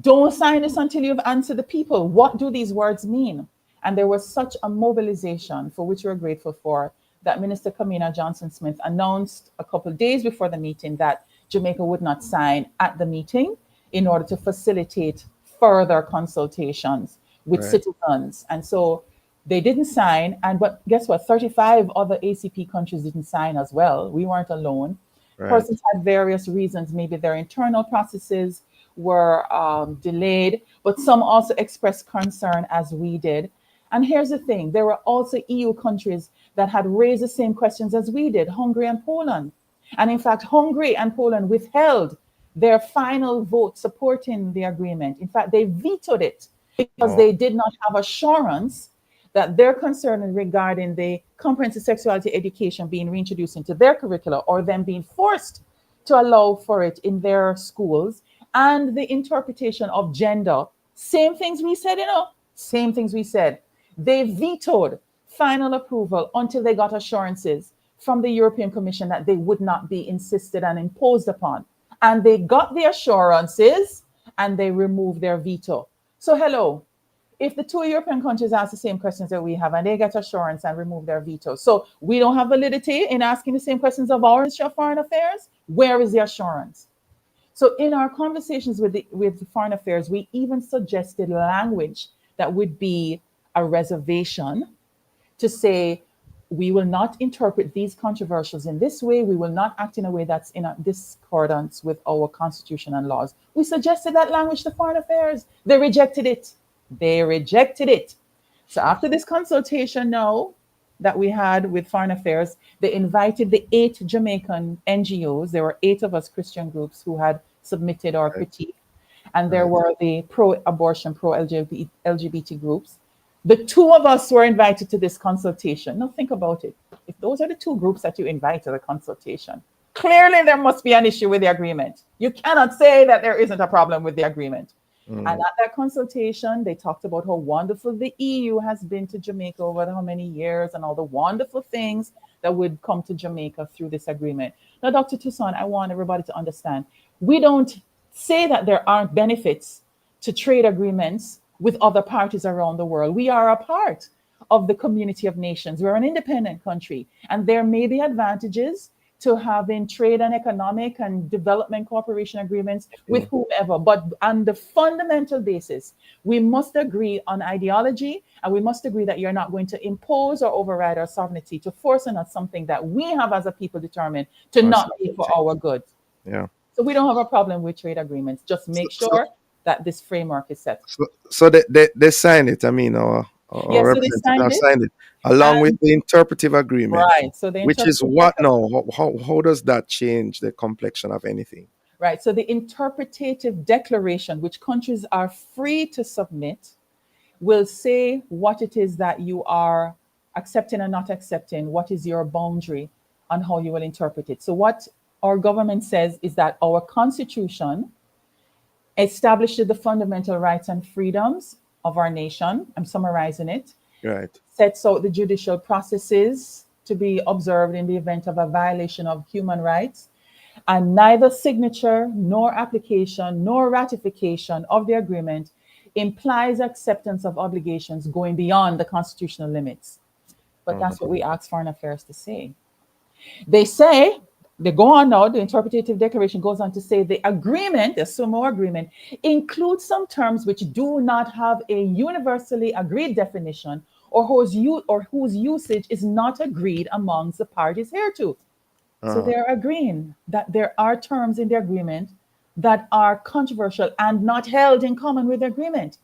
don't sign this until you've answered the people. What do these words mean? And there was such a mobilization, for which we're grateful for, that Minister Kamina Johnson-Smith announced a couple of days before the meeting that Jamaica would not sign at the meeting in order to facilitate further consultations with Right. citizens. And so they didn't sign. But guess what? 35 other ACP countries didn't sign as well. We weren't alone. Right. Persons had various reasons. Maybe their internal processes were delayed, but some also expressed concern as we did. And here's the thing, there were also EU countries that had raised the same questions as we did, Hungary and Poland. And in fact, Hungary and Poland withheld their final vote supporting the agreement. In fact, they vetoed it because they did not have assurance that their concern regarding the comprehensive sexuality education being reintroduced into their curricula, or them being forced to allow for it in their schools, and the interpretation of gender, same things we said, same things we said. They vetoed final approval until they got assurances from the European Commission that they would not be insisted and imposed upon. And they got the assurances and they removed their veto. So hello, if the two European countries ask the same questions that we have and they get assurance and remove their veto, so we don't have validity in asking the same questions of our Ministry of Foreign Affairs, where is the assurance? So in our conversations with the Foreign Affairs, we even suggested language that would be a reservation to say, we will not interpret these controversials in this way. We will not act in a way that's in discordance with our constitution and laws. We suggested that language to Foreign Affairs. They rejected it. They rejected it. So after this consultation now that we had with Foreign Affairs, they invited the 8 Jamaican NGOs. There were 8 of us Christian groups who had submitted our critique. And there were the pro-abortion, pro-LGBT groups. The 2 of us were invited to this consultation. Now think about it. If those are the 2 groups that you invite to the consultation, clearly there must be an issue with the agreement. You cannot say that there isn't a problem with the agreement. And at that consultation, they talked about how wonderful the EU has been to Jamaica over how many years and all the wonderful things that would come to Jamaica through this agreement. Now, Dr. Toussaint, I want everybody to understand, we don't say that there aren't benefits to trade agreements with other parties around the world. We are a part of the community of nations. We're an independent country, and there may be advantages to having trade and economic and development cooperation agreements with whomever. But on the fundamental basis, we must agree on ideology, and we must agree that you're not going to impose or override our sovereignty to force on us something that we have as a people determined to not be for our good. Yeah. So we don't have a problem with trade agreements. Just make sure that this framework is set. So they signed it. I mean, our Yes, so they representatives have signed signed it along with the interpretive agreement. Right. So the which is interpretive what now? How does that change the complexion of anything? Right. So the interpretative declaration, which countries are free to submit, will say what it is that you are accepting and not accepting, what is your boundary on how you will interpret it. So what our government says is that our constitution establishes the fundamental rights and freedoms of our nation. I'm summarizing it. Right. Sets out the judicial processes to be observed in the event of a violation of human rights. And neither signature, nor application, nor ratification of the agreement implies acceptance of obligations going beyond the constitutional limits. But that's what we ask Foreign Affairs to say. They say, they go on now, the interpretative declaration goes on to say the agreement, the Samoa agreement, includes some terms which do not have a universally agreed definition or whose usage is not agreed amongst the parties hereto. So they're agreeing that there are terms in the agreement that are controversial and not held in common with the agreement.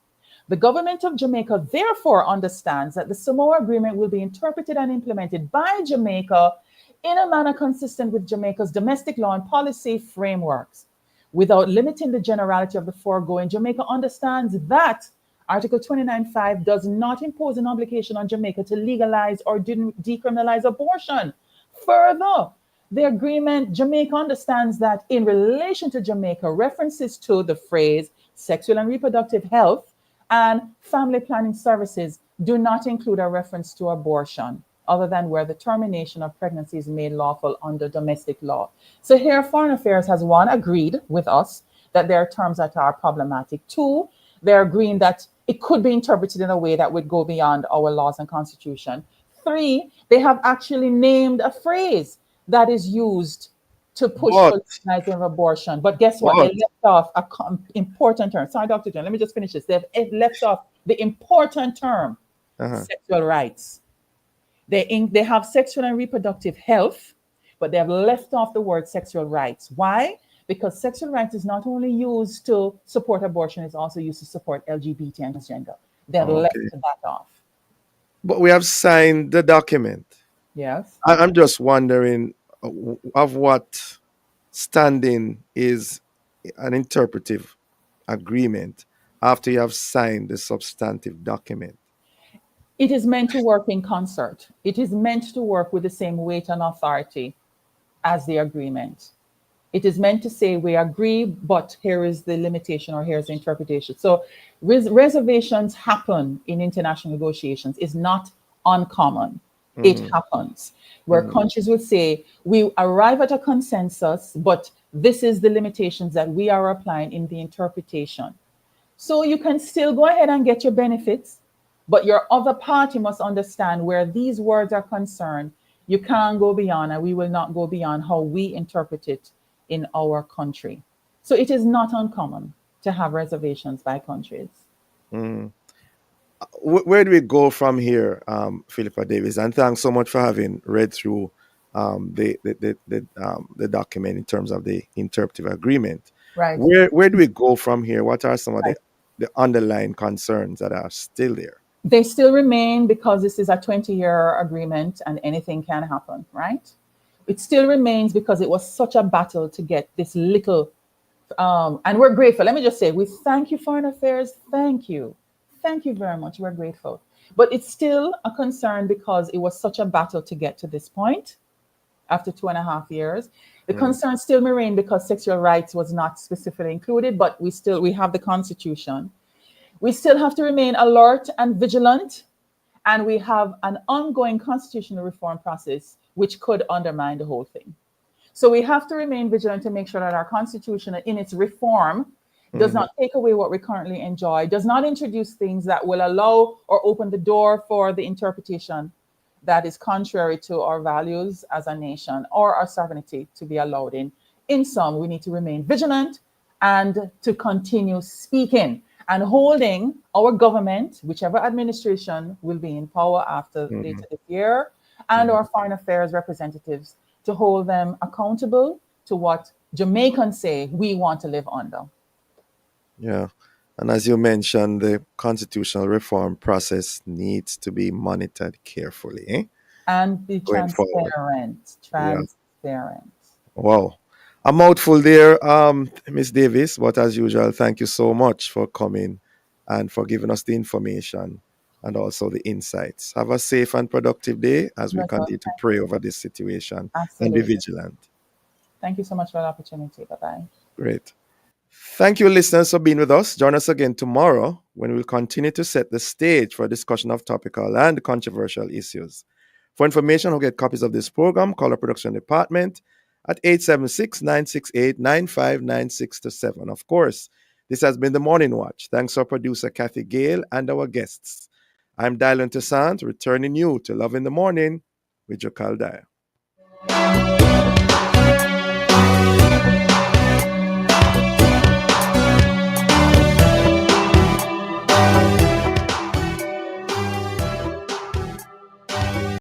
The government of Jamaica therefore understands that the Samoa Agreement will be interpreted and implemented by Jamaica in a manner consistent with Jamaica's domestic law and policy frameworks. Without limiting the generality of the foregoing, Jamaica understands that Article 29.5 does not impose an obligation on Jamaica to legalize or decriminalize abortion. Further, the agreement, Jamaica understands that in relation to Jamaica, references to the phrase sexual and reproductive health and family planning services do not include a reference to abortion, other than where the termination of pregnancy is made lawful under domestic law. So here, Foreign Affairs has, one, agreed with us that there are terms that are problematic. Two, they're agreeing that it could be interpreted in a way that would go beyond our laws and constitution. Three, they have actually named a phrase that is used to push for legalizing of abortion. But guess what? They left off an important term. Sorry, Dr. John, let me just finish this. They've left off the important term, sexual rights. They have sexual and reproductive health, but they have left off the word sexual rights. Why? Because sexual rights is not only used to support abortion, it's also used to support LGBT and transgender. They have left that off. But we have signed the document. Yes. I'm just wondering of what standing is an interpretive agreement after you have signed the substantive document. It is meant to work in concert. It is meant to work with the same weight and authority as the agreement. It is meant to say we agree, but here is the limitation or here's the interpretation. So reservations happen in international negotiations. It's not uncommon. It happens where countries will say, we arrive at a consensus, but this is the limitations that we are applying in the interpretation. So you can still go ahead and get your benefits, but your other party must understand where these words are concerned. You can't go beyond, and we will not go beyond how we interpret it in our country. So it is not uncommon to have reservations by countries. Where do we go from here, Philippa Davis? And thanks so much for having read through the document in terms of the interpretive agreement. Right. Where do we go from here? What are some of the underlying concerns that are still there? They still remain because this is a 20-year agreement and anything can happen, right? It still remains because it was such a battle to get this little, and we're grateful. Let me just say, we thank you, Foreign Affairs. Thank you. Thank you very much. We're grateful. But it's still a concern because it was such a battle to get to this point after 2.5 years. The concern still remain because sexual rights was not specifically included, but we have the Constitution. We still have to remain alert and vigilant, and we have an ongoing constitutional reform process which could undermine the whole thing. So we have to remain vigilant to make sure that our Constitution in its reform does not take away what we currently enjoy, does not introduce things that will allow or open the door for the interpretation that is contrary to our values as a nation or our sovereignty to be allowed in. In sum, we need to remain vigilant and to continue speaking and holding our government, whichever administration will be in power after later this year, and our foreign affairs representatives to hold them accountable to what Jamaicans say we want to live under. Yeah. And as you mentioned, the constitutional reform process needs to be monitored carefully. And be Going forward. transparent. Wow. A mouthful there, Ms. Davis, but as usual, thank you so much for coming and for giving us the information and also the insights. Have a safe and productive day as we continue to pray over this situation and be vigilant. Thank you so much for the opportunity. Bye-bye. Great. Thank you, listeners, for being with us. Join us again tomorrow when we'll continue to set the stage for a discussion of topical and controversial issues. For information or get copies of this program, call our production department at 876-968-9596-7. Of course, this has been The Morning Watch. Thanks to our producer, Kathy Gale, and our guests. I'm Dylan Toussaint, returning you to Love in the Morning with Jokal Dyer.